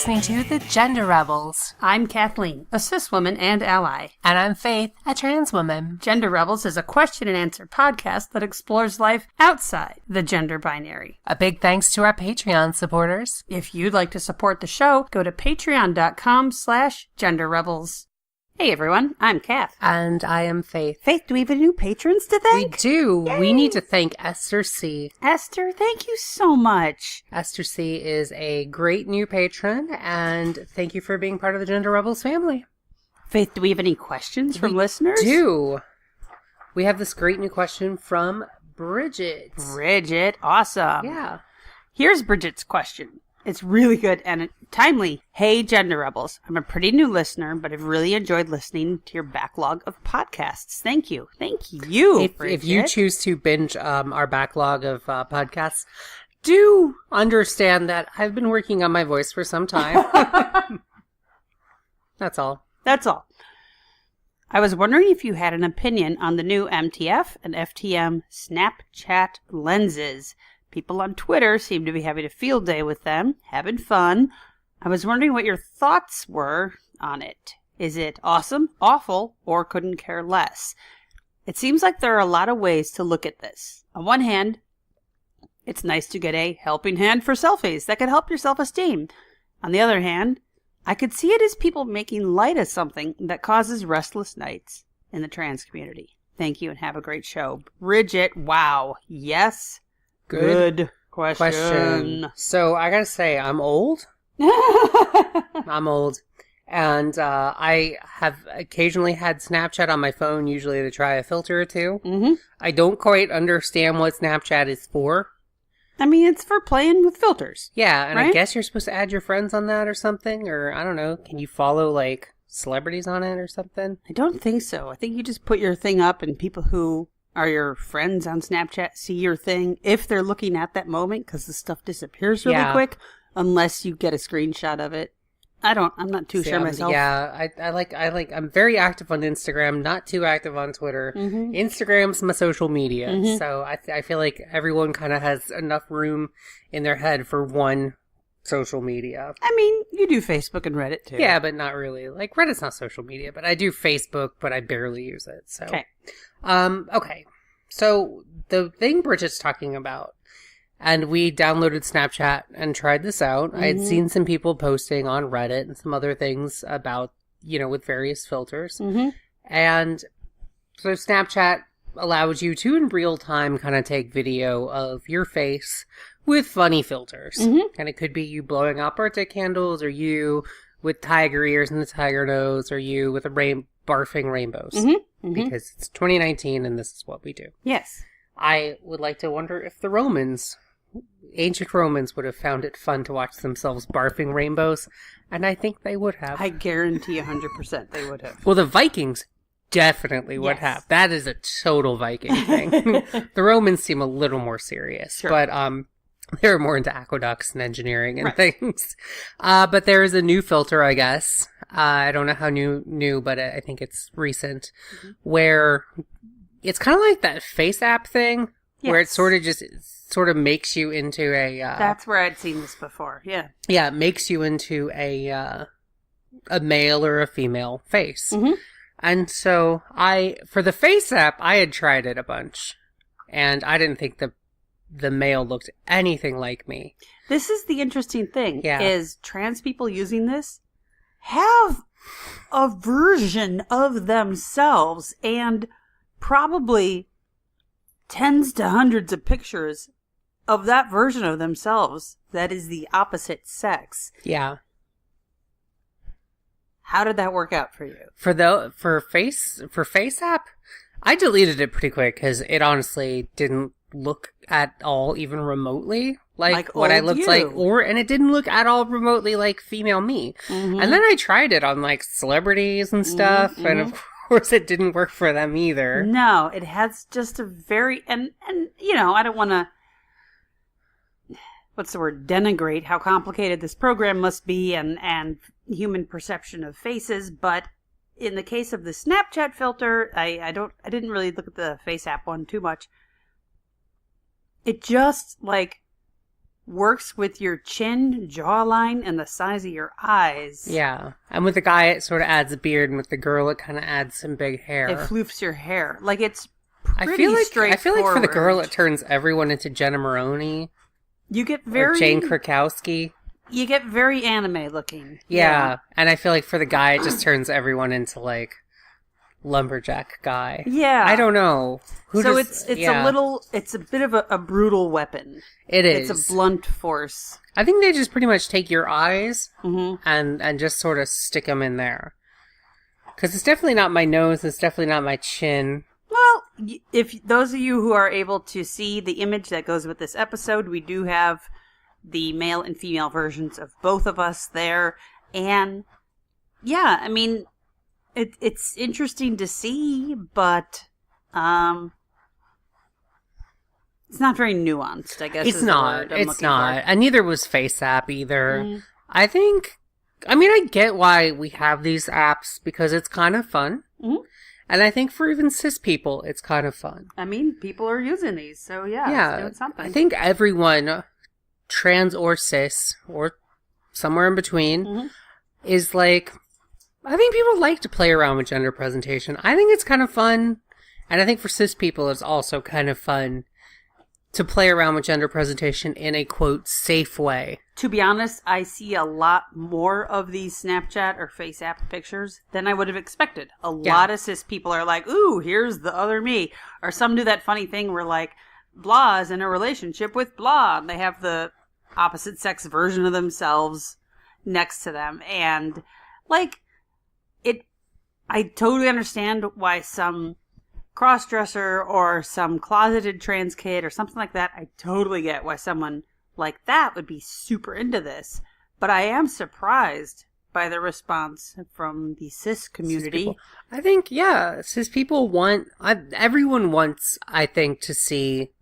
listening to The Gender Rebels. I'm Kathleen, a cis woman and ally. And I'm Faith, a trans woman. Gender Rebels is a question and answer podcast that explores life outside the gender binary. A big thanks to our Patreon supporters. If you'd like to support the show, go to patreon.com/genderrebels. Hey everyone, I'm Kath. And I am Faith. Faith, do we have any new patrons to thank? We do. Yay! We need to thank Esther C. Esther, thank you so much. Esther C is a great new patron, and thank you for being part of the Gender Rebels family. Faith, do we have any questions from listeners? We do. We have this great new question from Bridget. Bridget, awesome. Yeah. Here's Bridget's question. It's really good and timely. Hey, Gender Rebels. I'm a pretty new listener, but I've really enjoyed listening to your backlog of podcasts. Thank you. Thank you, If you choose to binge our backlog of podcasts, do understand that I've been working on my voice for some time. That's all. That's all. I was wondering if you had an opinion on the new MTF and FTM Snapchat lenses. People on Twitter seem to be having a field day with them, having fun. I was wondering what your thoughts were on it. Is it awesome, awful, or couldn't care less? It seems like there are a lot of ways to look at this. On one hand, it's nice to get a helping hand for selfies that could help your self-esteem. On the other hand, I could see it as people making light of something that causes restless nights in the trans community. Thank you and have a great show. Bridget, wow. Yes. Good question. So I gotta say, I'm old. I'm old. And I have occasionally had Snapchat on my phone, usually to try a filter or two. Mm-hmm. I don't quite understand what Snapchat is for. I mean, it's for playing with filters. Yeah, and right? I guess you're supposed to add your friends on that or something, or I don't know. Can you follow, like, celebrities on it or something? I don't think so. I think you just put your thing up and people who are your friends on Snapchat see your thing if they're looking at that moment, because the stuff disappears really quick unless you get a screenshot of it. I'm not too sure myself. Yeah, I'm very active on Instagram, not too active on Twitter. Mm-hmm. Instagram's my social media, so I feel like everyone kind of has enough room in their head for one social media. I mean, you do Facebook and Reddit too. Yeah, but not really. Like, Reddit's not social media, but I do Facebook, but I barely use it, so. Okay. Okay. So, the thing Bridget's talking about, and we downloaded Snapchat and tried this out. I had seen some people posting on Reddit and some other things about, with various filters. Mm-hmm. And so Snapchat allows you to, in real time, kind of take video of your face with funny filters. Mm-hmm. And it could be you blowing out birthday candles, or you with tiger ears and the tiger nose, or you with barfing rainbows. Mm-hmm. Mm-hmm. Because it's 2019 and this is what we do. Yes. I would like to wonder if the ancient Romans would have found it fun to watch themselves barfing rainbows, and I think they would have. I guarantee 100% they would have. Well, the Vikings definitely would have. That is a total Viking thing. The Romans seem a little more serious, but they were more into aqueducts and engineering and things. But there is a new filter, I guess. I don't know how new, but I think it's recent, where it's kind of like that face app thing, where it sort of makes you into a... That's where I'd seen this before, yeah. Yeah, it makes you into a male or a female face. Mm-hmm. And so for the face app, I had tried it a bunch, and I didn't think the male looked anything like me. This is the interesting thing, is trans people using this have a version of themselves and probably tens to hundreds of pictures of that version of themselves that is the opposite sex. Yeah. How did that work out for you? For face app, I deleted it pretty quick because it honestly didn't look at all even remotely like what I looked like, and it didn't look at all remotely like female me. Mm-hmm. And then I tried it on like celebrities and stuff, and of course it didn't work for them either. No, it has just a very and I don't want to denigrate how complicated this program must be and human perception of faces, but in the case of the Snapchat filter, I didn't really look at the face app one too much. It just works with your chin, jawline, and the size of your eyes. Yeah. And with the guy, it sort of adds a beard, and with the girl, it kind of adds some big hair. It floofs your hair. Like, it's pretty straightforward. I feel like for the girl, it turns everyone into Jenna Maroney. You get very... Or Jane Krakowski. You get very anime looking. Yeah. And I feel like for the guy, it just turns everyone into, like, lumberjack guy. Yeah. I don't know. It's a bit of a brutal weapon. It is. It's a blunt force. I think they just pretty much take your eyes Mm-hmm. and just sort of stick them in there. Because it's definitely not my nose. It's definitely not my chin. Well, if those of you who are able to see the image that goes with this episode, we do have the male and female versions of both of us there. And yeah, I mean, it's interesting to see, but it's not very nuanced, I guess. It's not. It's not. And neither was FaceApp either. Mm. I get why we have these apps because it's kind of fun. Mm-hmm. And I think for even cis people, it's kind of fun. I mean, people are using these, so yeah, it's doing something. I think everyone, trans or cis, or somewhere in between, mm-hmm. is like, I think people like to play around with gender presentation. I think it's kind of fun. And I think for cis people, it's also kind of fun to play around with gender presentation in a, quote, safe way. To be honest, I see a lot more of these Snapchat or FaceApp pictures than I would have expected. A lot of cis people are like, ooh, here's the other me. Or some do that funny thing where, like, blah is in a relationship with blah. And they have the opposite sex version of themselves next to them. And, like, I totally understand why some cross-dresser or some closeted trans kid or something like that, I totally get why someone like that would be super into this. But I am surprised by the response from the cis community. I think, cis people everyone wants, I think, to see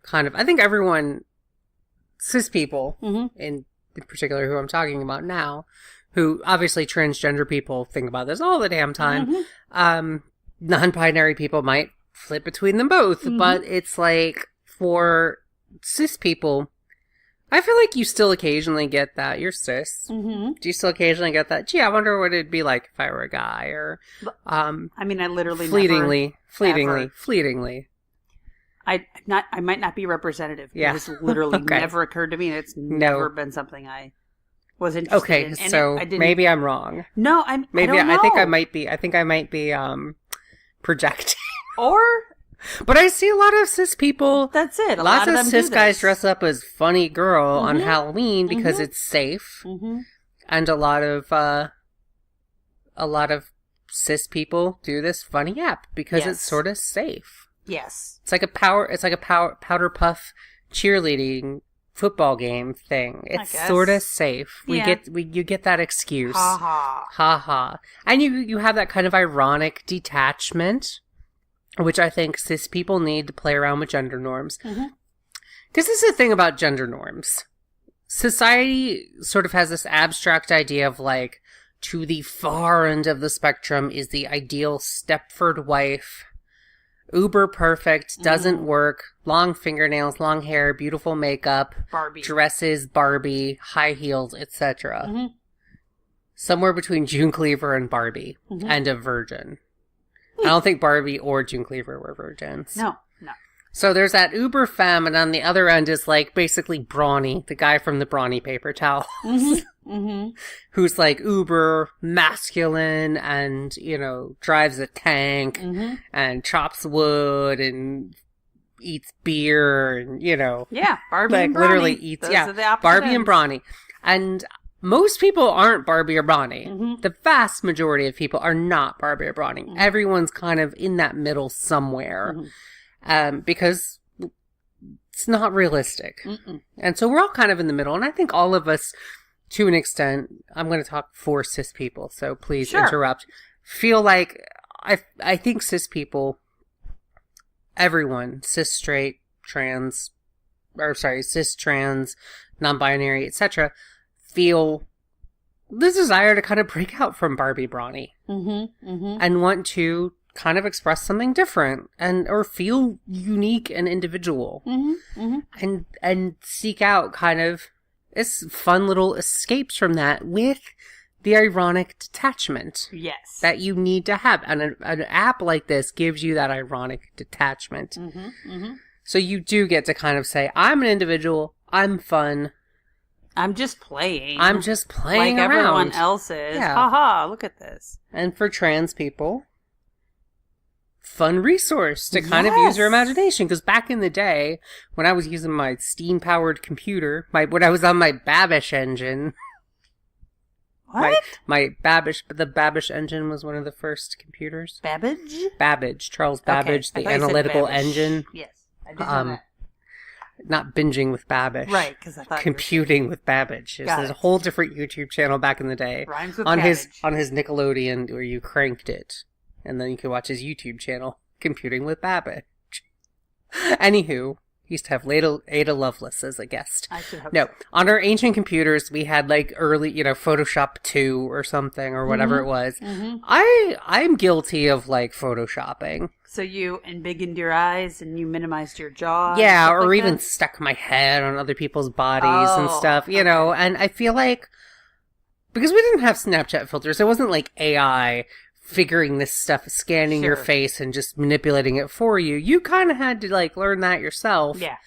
cis people, mm-hmm. in particular who I'm talking about now, who obviously transgender people think about this all the damn time. Mm-hmm. Non-binary people might flip between them both, mm-hmm. but it's like for cis people, I feel like you still occasionally get that. You're cis. Mm-hmm. Do you still occasionally get that? Gee, I wonder what it'd be like if I were a guy, or I mean, I literally fleetingly. I might not be representative. Yeah. It's literally never occurred to me. It's never been something I was interested in. Okay, so maybe I'm wrong. No, I don't know. I think I might be projecting. Or, but I see a lot of cis people. That's it. Lots of cis guys dress up as funny girl mm-hmm. on Halloween because mm-hmm. it's safe, mm-hmm. and a lot of cis people do this funny app because it's sort of safe. Yes, it's like a powder puff cheerleading football game thing. It's sort of safe. You get that excuse. Ha ha. Ha ha. And you have that kind of ironic detachment, which I think cis people need to play around with gender norms. Mm-hmm. Because this is the thing about gender norms. Society sort of has this abstract idea of, like, to the far end of the spectrum is the ideal Stepford wife. Uber perfect, doesn't mm-hmm. work, long fingernails, long hair, beautiful makeup, Barbie dresses, Barbie, high heels, etc. Mm-hmm. Somewhere between June Cleaver and Barbie, mm-hmm. and a virgin. I don't think Barbie or June Cleaver were virgins. No. So there's that uber femme, and on the other end is, like, basically Brawny, the guy from the Brawny paper towels. Mm-hmm. Mm-hmm. Who's, like, uber masculine and, drives a tank mm-hmm. and chops wood and eats beer and, Yeah, Barbie like, and Brawny. Literally eats, Those are the opposite Barbie ends. and Brawny. And most people aren't Barbie or Brawny. Mm-hmm. The vast majority of people are not Barbie or Brawny. Mm-hmm. Everyone's kind of in that middle somewhere. Mm-hmm. Because it's not realistic. Mm-mm. And so we're all kind of in the middle. And I think all of us, to an extent, I'm going to talk for cis people, so please interrupt, feel like I think cis people, everyone, cis, straight, cis, trans, non-binary, etc., feel the desire to kind of break out from Barbie Brawny mm-hmm. Mm-hmm. and want to kind of express something different or feel unique and individual mm-hmm. Mm-hmm. and seek out kind of it's fun little escapes from that with the ironic detachment. Yes. That you need to have. And an app like this gives you that ironic detachment. So you do get to kind of say, I'm an individual, I'm fun. I'm just playing. I'm just playing like around. Everyone else is. Yeah. Haha, look at this. And for trans people, fun resource to kind of use your imagination. Because back in the day, when I was using my steam-powered computer, when I was on my Babish engine... What? The Babish engine was one of the first computers. Babbage? Charles Babbage, the analytical engine. Yes, I did know that. Not binging with Babish. Right, because I thought computing with Babbage. There's a whole different YouTube channel back in the day. Rhymes with on cabbage. his Nickelodeon where you cranked it. And then you could watch his YouTube channel, Computing with Babbage. Anywho, he used to have Ada Lovelace as a guest. I should hope No, so. on our ancient computers, we had like early, Photoshop 2 or something or whatever it was. I'm guilty of like photoshopping. So you embiggened your eyes and you minimized your jaw? Yeah, or like even that? stuck my head on other people's bodies and stuff, you know, and I feel like, because we didn't have Snapchat filters, it wasn't like AI figuring this stuff, scanning your face and just manipulating it for you. You kind of had to like learn that yourself. Yeah.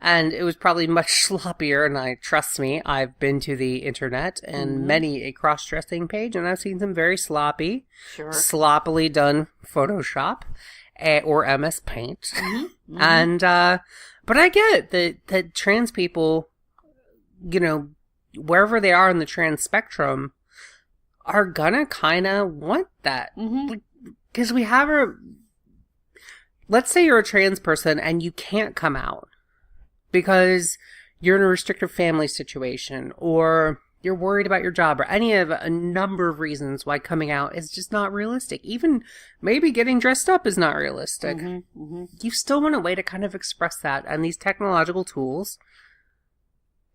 And it was probably much sloppier, and trust me, I've been to the internet and many a cross-dressing page, and I've seen some very sloppily done Photoshop. Or MS Paint. And, but I get that trans people, wherever they are in the trans spectrum, are gonna kind of want that. Because we have let's say you're a trans person and you can't come out because you're in a restrictive family situation, or you're worried about your job, or any of a number of reasons why coming out is just not realistic. Even maybe getting dressed up is not realistic. You still want a way to kind of express that. And these technological tools,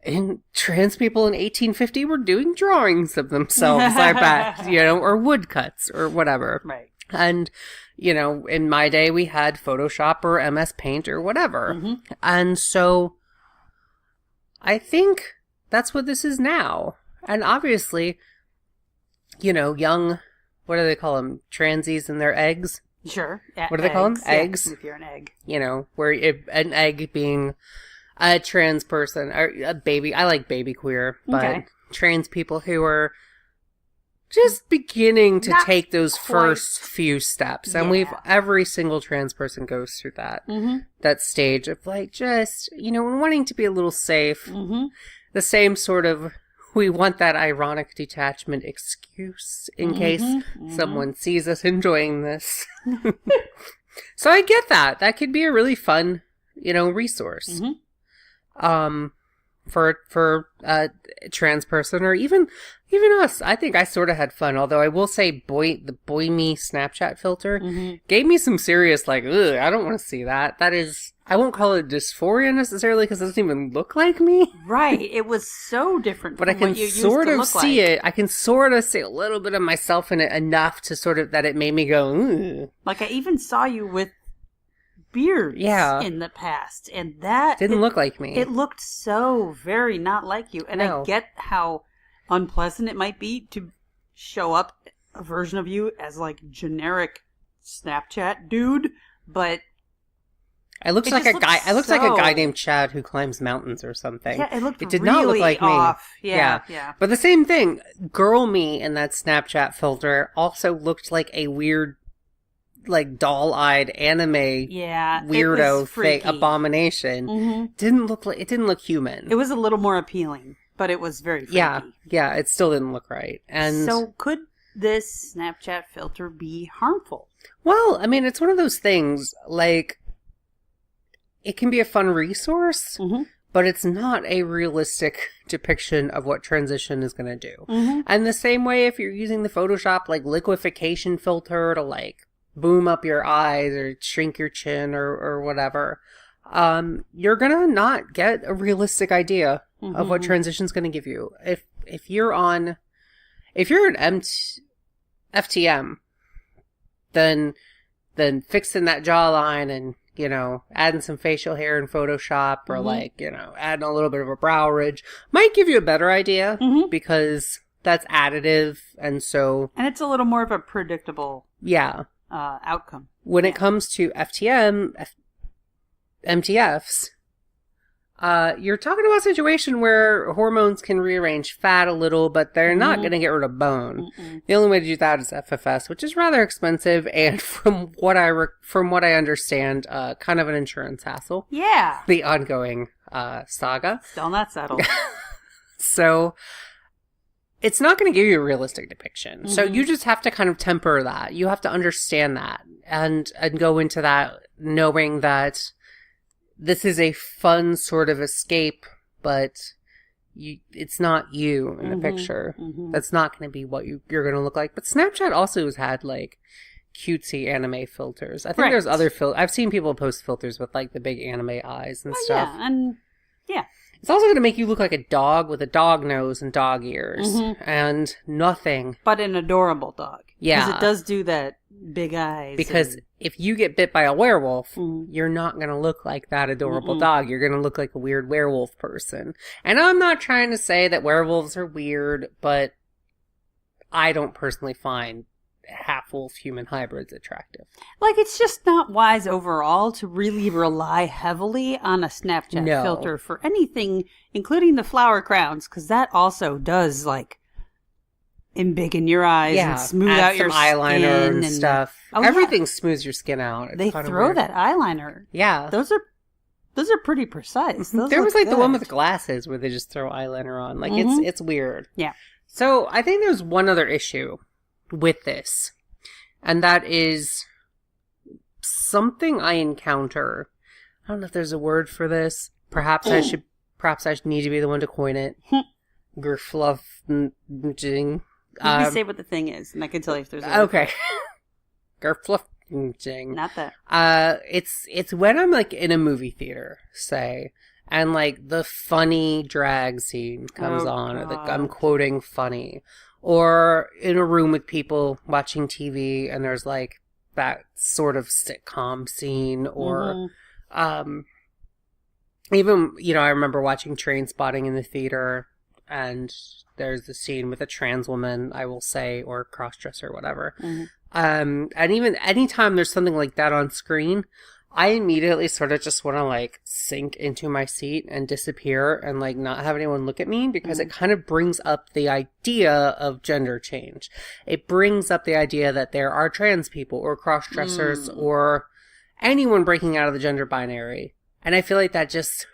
and trans people in 1850 were doing drawings of themselves, I bet, or woodcuts or whatever. Right. And, in my day, we had Photoshop or MS Paint or whatever. And so I think that's what this is now. And obviously, young, what do they call them? Transies and their eggs? Sure. What do they call them? Eggs. If you're an egg. Where an egg being a trans person, or a baby. I like baby queer, but trans people who are just beginning to take those first few steps. And every single trans person goes through that. That stage of like just, wanting to be a little safe. The same sort of, we want that ironic detachment excuse in case someone sees us enjoying this. So I get that. That could be a really fun, resource. For a trans person, or even us. I think I sort of had fun, although I will say the Boy Me Snapchat filter gave me some serious, like, ugh, I don't want to see that. That is, I won't call it dysphoria necessarily because it doesn't even look like me. Right. It was so different but from I can what you used sort to of look see like. it. I can sort of see a little bit of myself in it enough to sort of, that it made me go, ugh. Like I even saw you with beards in the past, and that didn't look like me. It looked so very not like you, and I get how unpleasant it might be to show up a version of you as like generic Snapchat dude, but I looked like a guy. I looked like a guy named Chad who climbs mountains or something. Yeah, it looked. It did not look like off. me. Yeah. But the same thing, girl me in that Snapchat filter also looked like a weird, like doll-eyed anime weirdo fake abomination. It didn't look human. It was a little more appealing, but it was very freaky. Yeah, it still didn't look right. And so could this Snapchat filter be harmful? Well, I mean, it's one of those things, like, it can be a fun resource, but it's not a realistic depiction of what transition is going to do. And the same way, if you're using the Photoshop, like, liquefaction filter to, like, boom up your eyes or shrink your chin or whatever, you're gonna not get a realistic idea of what transition's gonna give you. If you're an FTM, then fixing that jawline and you know, adding some facial hair in Photoshop or like, you know, adding a little bit of a brow ridge might give you a better idea because that's additive. And so. And it's a little more of a predictable outcome. When it comes to MTFs, you're talking about a situation where hormones can rearrange fat a little, but they're not going to get rid of bone. The only way to do that is FFS, which is rather expensive, and from what I understand, kind of an insurance hassle. Yeah. The ongoing saga. Still not settled. So it's not going to give you a realistic depiction. So you just have to kind of temper that. You have to understand that and go into that knowing that this is a fun sort of escape, but it's not you in the picture. That's not going to be what you're going to look like. But Snapchat also has had, like, cutesy anime filters. I think there's other I've seen people post filters with, like, the big anime eyes and stuff. Yeah, and it's also going to make you look like a dog with a dog nose and dog ears and nothing. But an adorable dog. Yeah. Because it does do that big eyes. Because if you get bit by a werewolf, you're not going to look like that adorable dog. You're going to look like a weird werewolf person. And I'm not trying to say that werewolves are weird, but I don't personally find half-wolf human hybrids attractive. Like, it's just not wise overall to really rely heavily on a Snapchat filter for anything, including the flower crowns, because that also does, like, embiggen your eyes and smooth out your eyeliner skin and stuff. Everything smooths your skin out. It's they throw that eyeliner. Yeah. Those are pretty precise. There was, like, the one with glasses where they just throw eyeliner on. Like, it's weird. Yeah. So, I think there's one other issue with this, and that is something I encounter. I don't know if there's a word for this. Perhaps I need to be the one to coin it. Gerfluffing. Let me say what the thing is, and I can tell you if there's a word. Okay. Gerfluffing. Not that. It's when I'm, like, in a movie theater, say, and, like, the funny drag scene comes on, or I'm quoting funny. Or in a room with people watching TV and there's, like, that sort of sitcom scene. Or even, you know, I remember watching Trainspotting in the theater and there's the scene with a trans woman, I will say, or crossdresser or whatever. And even anytime there's something like that on screen, I immediately sort of just want to, like, sink into my seat and disappear and, like, not have anyone look at me because it kind of brings up the idea of gender change. It brings up the idea that there are trans people or cross-dressers or anyone breaking out of the gender binary. And I feel like that just...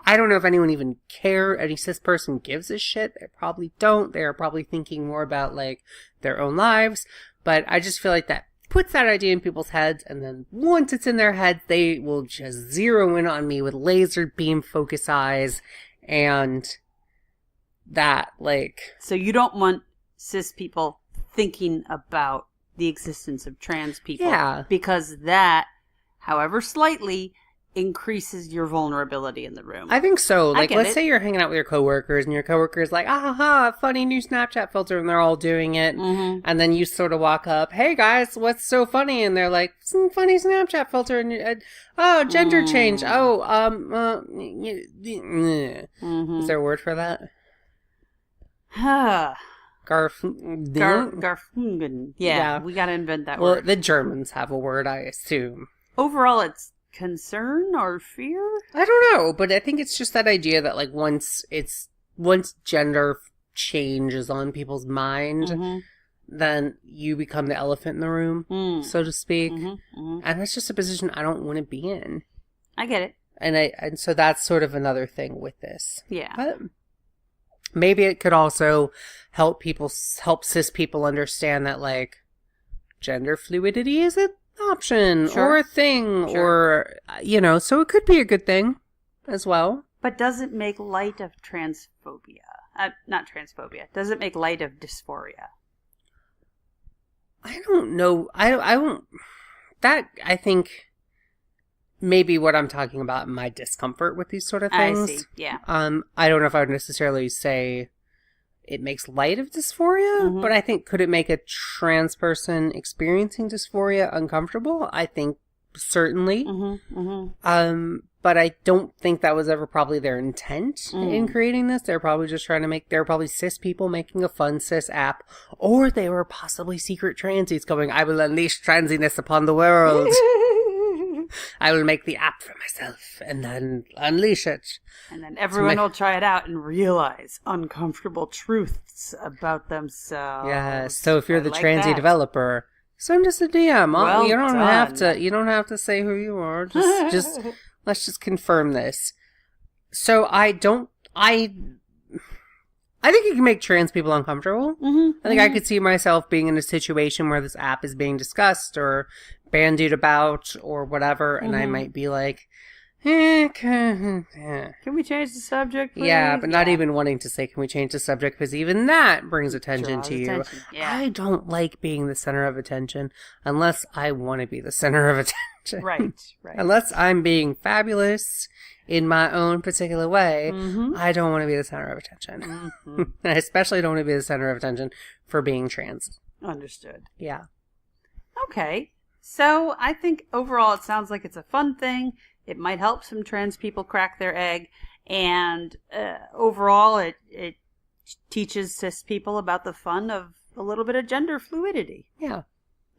I don't know if anyone even any cis person gives a shit. They probably don't. They're probably thinking more about, like, their own lives. But I just feel like that puts that idea in people's heads, and then once it's in their heads, they will just zero in on me with laser beam focus eyes, and that, like... So you don't want cis people thinking about the existence of trans people. Yeah. Because that, however slightly, increases your vulnerability in the room. I think so. Like, let's say you're hanging out with your coworkers, and your coworker's like, funny new Snapchat filter, and they're all doing it. And then you sort of walk up, hey guys, what's so funny? And they're like, some funny Snapchat filter, and gender change. Is there a word for that? Garfungen. Yeah, we gotta invent that word. Well, the Germans have a word, I assume. Overall, it's concern or fear? I don't know, but I think it's just that idea that, like, once gender change is on people's mind, then you become the elephant in the room, so to speak. And that's just a position I don't want to be in. I get it. And so that's sort of another thing with this. Yeah. But maybe it could also help cis people understand that, like, gender fluidity is an option or a thing or, you know, so it could be a good thing as well. But does it make light of transphobia? Not transphobia. Does it make light of dysphoria? I don't know. I won't. That, I think, may be what I'm talking about, my discomfort with these sort of things. I see, yeah. I don't know if I would necessarily say it makes light of dysphoria, but I think, could it make a trans person experiencing dysphoria uncomfortable? I think certainly. But I don't think that was ever probably their intent in creating this. They're probably just trying to they're probably cis people making a fun cis app. Or they were possibly secret transies going, I will unleash transiness upon the world. I will make the app for myself and then unleash it. And then everyone will try it out and realize uncomfortable truths about themselves. Yes. So if you're the transy developer, send us a DM. Well you don't done. you don't have to say who you are. Just let's just confirm this. So I think it can make trans people uncomfortable. I think I could see myself being in a situation where this app is being discussed or bandied about or whatever, and I might be like, can we change the subject, please? Yeah, but not even wanting to say, can we change the subject? Because even that brings attention to you. Yeah. I don't like being the center of attention unless I want to be the center of attention. Right. Unless I'm being fabulous in my own particular way, I don't want to be the center of attention. I especially don't want to be the center of attention for being trans. Understood. Yeah. Okay. So I think overall it sounds like it's a fun thing. It might help some trans people crack their egg. And overall it teaches cis people about the fun of a little bit of gender fluidity. Yeah.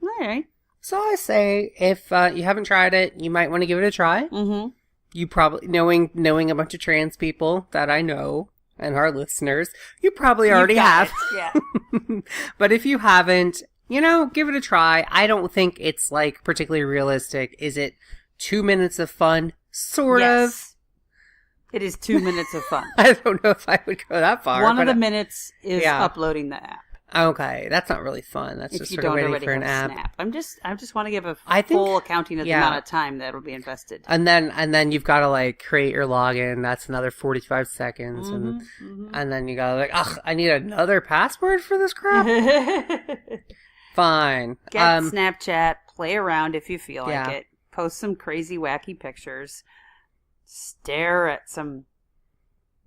All right. So I say, if you haven't tried it, you might want to give it a try. You probably, knowing a bunch of trans people that I know and our listeners, you probably already have. Yeah. But if you haven't, give it a try. I don't think it's like particularly realistic. Is it 2 minutes of fun? Sort of. It is 2 minutes of fun. I don't know if I would go that far. One of the minutes is uploading the app. Okay, that's not really fun. That's just sort of waiting for an app. Snap. I just want to give a full accounting of the amount of time that'll be invested. And then you've got to create your login. That's another 45 seconds, and then you got to I need another password for this crap. Fine. Get Snapchat. Play around if you feel like it. Post some crazy, wacky pictures. Stare at some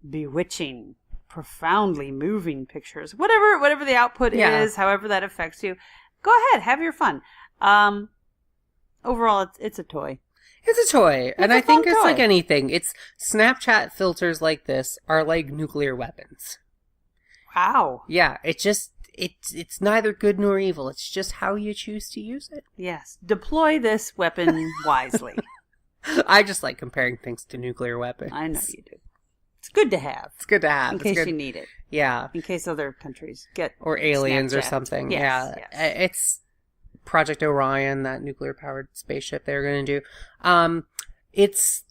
bewitching, profoundly moving pictures. Whatever the output is, however that affects you, go ahead, have your fun. Overall, it's a toy. It's a toy, and I think it's like anything. It's Snapchat filters like this are like nuclear weapons. Wow. Yeah, it's neither good nor evil. It's just how you choose to use it. Yes, deploy this weapon wisely. I just like comparing things to nuclear weapons. I know you do. It's good to have. It's good to have. In case you need it. Yeah. In case other countries get or aliens Snapchat. Or something. Yes, yeah. Yes. It's Project Orion, that nuclear-powered spaceship they're going to do. It's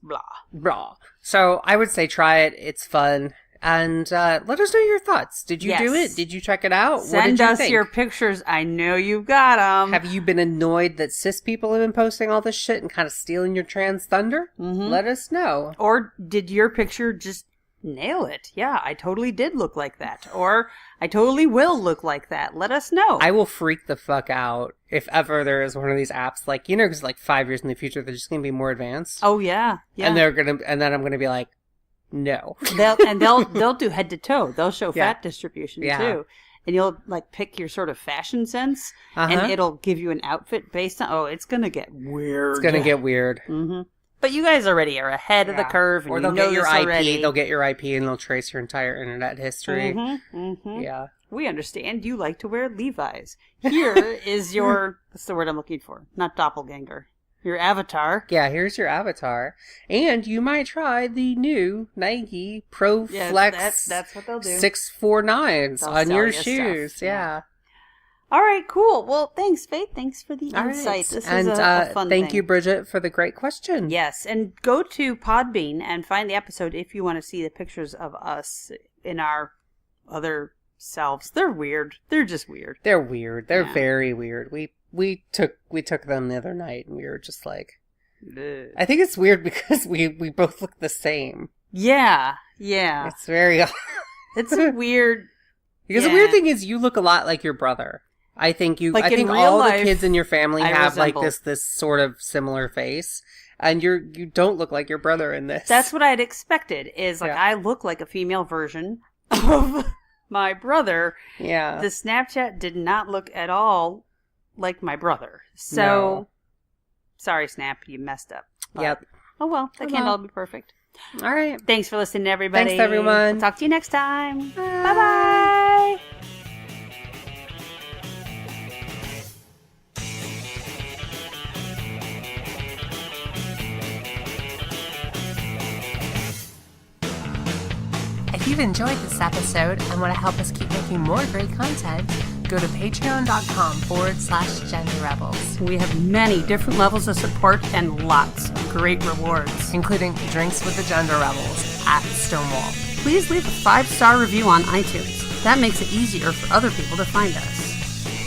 blah. So I would say try it. It's fun. And let us know your thoughts. Did you do it? Did you check it out? Send us your pictures. I know you've got them. Have you been annoyed that cis people have been posting all this shit and kind of stealing your trans thunder? Let us know. Or did your picture just nail it? Yeah, I totally did look like that. Or I totally will look like that. Let us know. I will freak the fuck out if ever there is one of these apps. Because 5 years in the future, they're just going to be more advanced. Oh, yeah. And then I'm going to be like, no. They'll do head to toe. They'll show fat distribution too. And you'll pick your sort of fashion sense and it'll give you an outfit based on, it's going to get weird. It's going to get weird. But you guys already are ahead of the curve. And or they'll get your IP. Already. They'll get your IP and they'll trace your entire internet history. Yeah. We understand you like to wear Levi's. Here is your, what's the word I'm looking for? Not doppelganger. Your avatar. Yeah, here's your avatar. And you might try the new Nike Pro Flex that's what they'll do. 649s on your shoes. Stuff. Yeah. All right, cool. Well, thanks, Faith. Thanks for the insight. Right. This is a fun thank thing. You, Bridget, for the great question. Yes, and go to Podbean and find the episode if you want to see the pictures of us in our other selves. They're weird. They're just weird. They're weird. They're very weird. We took them the other night and we were just like, ugh. I think it's weird because we both look the same. Yeah. It's very it's a weird because the weird thing is you look a lot like your brother. I think I think all the kids in your family have this sort of similar face. And you don't look like your brother in this. That's what I'd expected is I look like a female version of my brother. Yeah. The Snapchat did not look at all like my brother. So Sorry, Snap, you messed up. But, yep. Oh well, that can't all be perfect. All right. Thanks for listening, everybody. Thanks, everyone. We'll talk to you next time. Bye. Bye-bye. If you've enjoyed this episode and want to help us keep making more great content, go to patreon.com/genderrebels. We have many different levels of support and lots of great rewards, including drinks with the Gender Rebels at Stonewall. Please leave a 5-star review on iTunes. That makes it easier for other people to find us.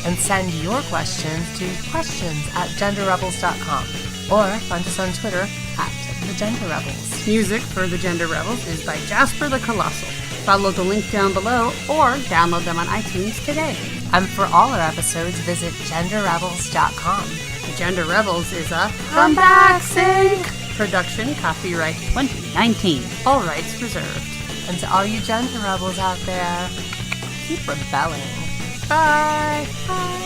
And send your questions to questions@genderrebels.com or find us on Twitter @TheGenderRebels. Music for The Gender Rebels is by Jasper the Colossal. Follow the link down below or download them on iTunes today. And for all our episodes, visit genderrebels.com. The Gender Rebels is a Comeback Sync production, copyright 2019. All rights reserved. And to all you Gender Rebels out there, keep rebelling. Bye. Bye.